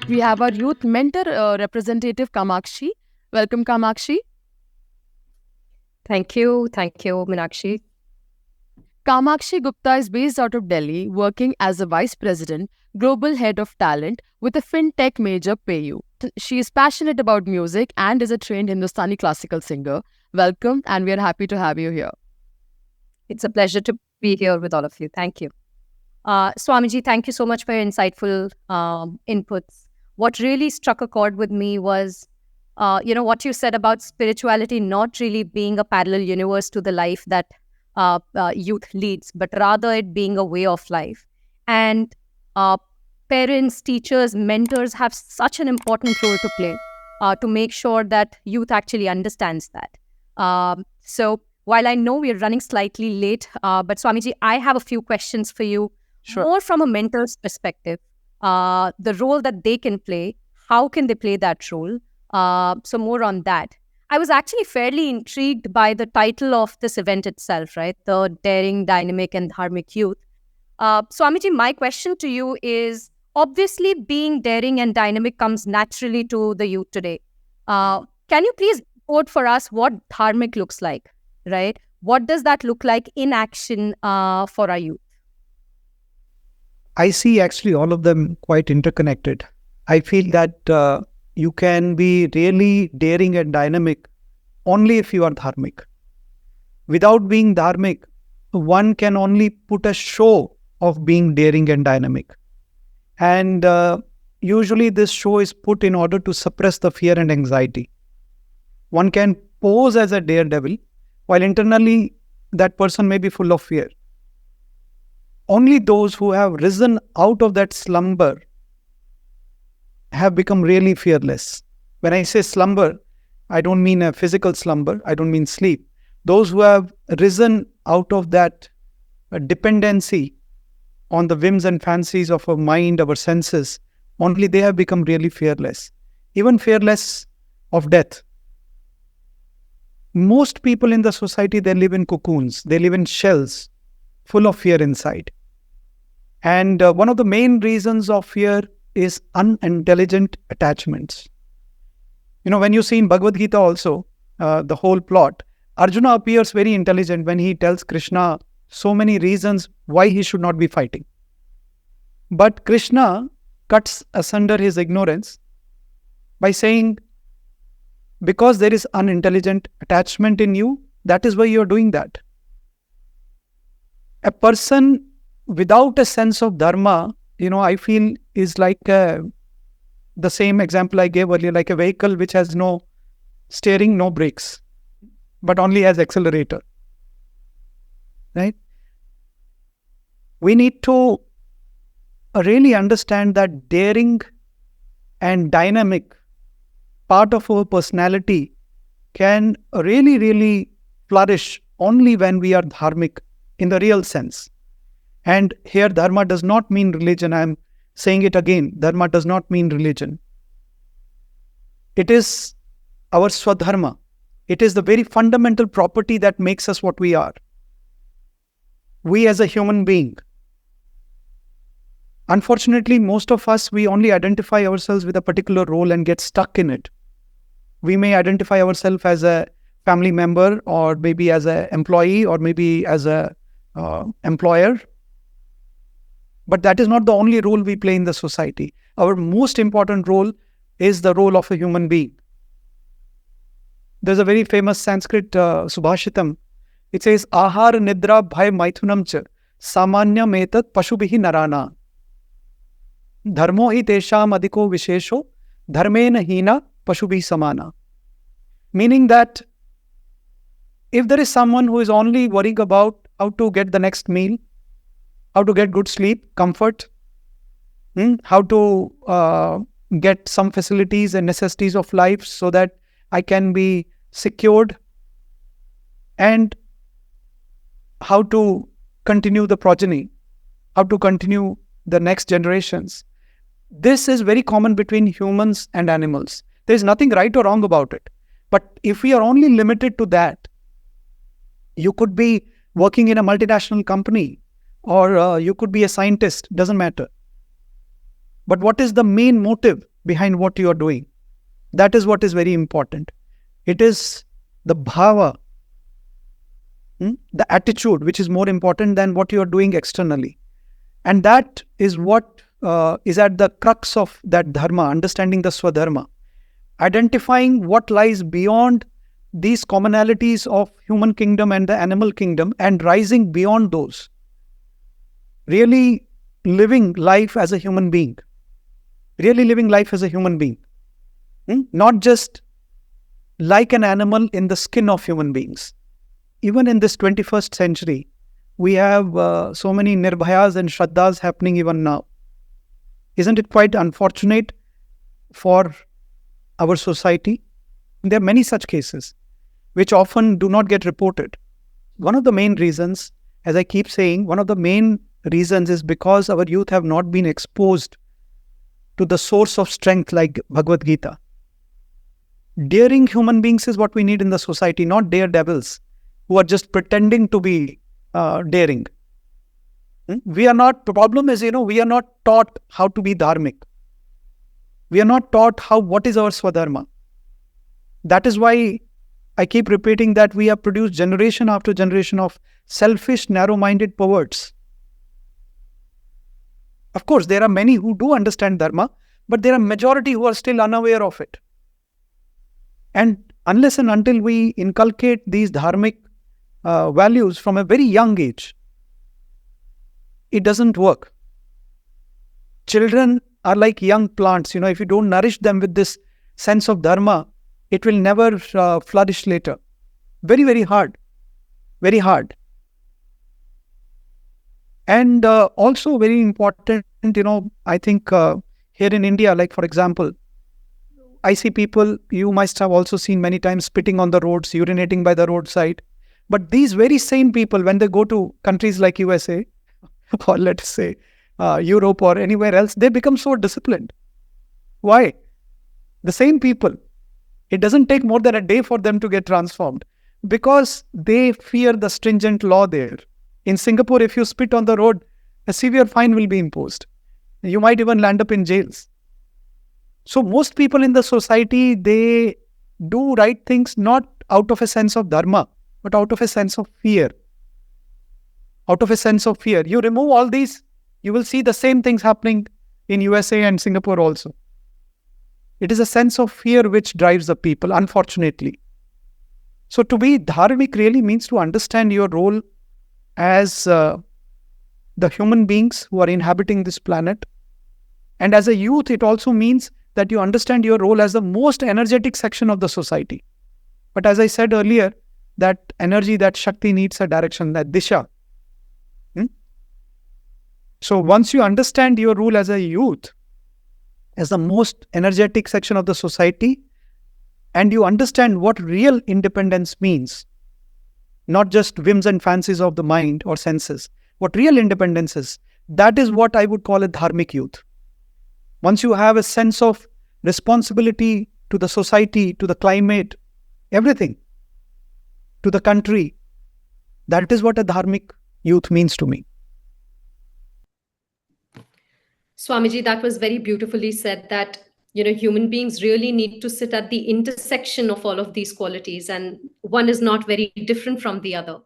We have our youth mentor representative Kamakshi. Welcome, Kamakshi. Thank you, Meenakshi. Kamakshi Gupta is based out of Delhi, working as a vice president, global head of talent with a fintech major PayU. She is passionate about music and is a trained Hindustani classical singer. Welcome, and we are happy to have you here. It's a pleasure to be here with all of you. Thank you. Swamiji, thank you so much for your insightful inputs. What really struck a chord with me was, what you said about spirituality not really being a parallel universe to the life that youth leads, but rather it being a way of life. And parents, teachers, mentors have such an important role to play to make sure that youth actually understands that. So while I know we're running slightly late, but Swamiji, I have a few questions for you. Sure. More from a mentor's perspective, the role that they can play, how can they play that role? So more on that. I was actually fairly intrigued by the title of this event itself, right? The Daring, Dynamic and Dharmic Youth. Swamiji, my question to you is, obviously being daring and dynamic comes naturally to the youth today. Can you please quote for us what dharmic looks like, right? What does that look like in action for our youth? I see actually all of them quite interconnected. I feel that you can be really daring and dynamic only if you are dharmic. Without being dharmic, one can only put a show of being daring and dynamic. And usually this show is put in order to suppress the fear and anxiety. One can pose as a daredevil, while internally that person may be full of fear. Only those who have risen out of that slumber have become really fearless. When I say slumber, I don't mean a physical slumber. I don't mean sleep. Those who have risen out of that dependency on the whims and fancies of our mind, our senses, only they have become really fearless. Even fearless of death. Most people in the society, they live in cocoons. They live in shells full of fear inside. And one of the main reasons of fear is unintelligent attachments. When you see in Bhagavad Gita also, the whole plot, Arjuna appears very intelligent when he tells Krishna so many reasons why he should not be fighting. But Krishna cuts asunder his ignorance by saying, because there is unintelligent attachment in you, that is why you are doing that. A person without a sense of dharma, I feel is like the same example I gave earlier, like a vehicle which has no steering, no brakes, but only has accelerator. Right? We need to really understand that daring and dynamic part of our personality can really, really flourish only when we are dharmic in the real sense. And here dharma does not mean religion. I am saying it again. Dharma does not mean religion. It is our swadharma. It is the very fundamental property that makes us what we are. We as a human being. Unfortunately, most of us, we only identify ourselves with a particular role and get stuck in it. We may identify ourselves as a family member, or maybe as an employee, or maybe as a employer. But that is not the only role we play in the society. Our most important role is the role of a human being. There's a very famous Sanskrit Subhashitam. It says, Ahar nidra bhai maithunam cha samanya metat pashubhihi narana. Dharmo hi tesham adhiko vishesho dharmena hina pashubhi samana. Meaning that if there is someone who is only worrying about how to get the next meal, how to get good sleep, comfort, how to get some facilities and necessities of life so that I can be secured, and how to continue the progeny, how to continue the next generations. This is very common between humans and animals. There is nothing right or wrong about it. But if we are only limited to that, you could be working in a multinational company, or you could be a scientist, doesn't matter. But what is the main motive behind what you are doing? That is what is very important. It is the bhava, the attitude, which is more important than what you are doing externally. And that is what is at the crux of that dharma, understanding the swadharma, identifying what lies beyond these commonalities of human kingdom and the animal kingdom and rising beyond those. Really living life as a human being. Really living life as a human being. Not just like an animal in the skin of human beings. Even in this 21st century, we have so many nirbhayas and shraddhas happening even now. Isn't it quite unfortunate for our society? There are many such cases which often do not get reported. One of the main reasons, as I keep saying, one of the main reasons is because our youth have not been exposed to the source of strength like Bhagavad Gita. Daring human beings is what we need in the society, not daredevils who are just pretending to be daring. We are not, the problem is, we are not taught how to be dharmic. We are not taught what is our swadharma. That is why I keep repeating that we have produced generation after generation of selfish, narrow-minded perverts. Of course, there are many who do understand dharma, but there are majority who are still unaware of it. And unless and until we inculcate these dharmic values from a very young age, it doesn't work. Children are like young plants. If you don't nourish them with this sense of dharma, it will never flourish later. Very, very hard. Very hard. And also very important, I think here in India, like for example, I see people, you must have also seen many times, spitting on the roads, urinating by the roadside. But these very same people, when they go to countries like USA, or let's say Europe or anywhere else, they become so disciplined. Why? The same people. It doesn't take more than a day for them to get transformed because they fear the stringent law there. In Singapore, if you spit on the road, a severe fine will be imposed. You might even land up in jails. So most people in the society, they do right things not out of a sense of dharma, but out of a sense of fear. Out of a sense of fear. You remove all these, you will see the same things happening in USA and Singapore also. It is a sense of fear which drives the people, unfortunately. So to be dharmic really means to understand your role as the human beings who are inhabiting this planet. And as a youth, it also means that you understand your role as the most energetic section of the society. But as I said earlier, that energy, that Shakti needs a direction, that Disha. So once you understand your role as a youth, as the most energetic section of the society, and you understand what real independence means, not just whims and fancies of the mind or senses, what real independence is, that is what I would call a dharmic youth. Once you have a sense of responsibility to the society, to the climate, everything, to the country, that is what a dharmic youth means to me. Swamiji, that was very beautifully said that, human beings really need to sit at the intersection of all of these qualities, and one is not very different from the other.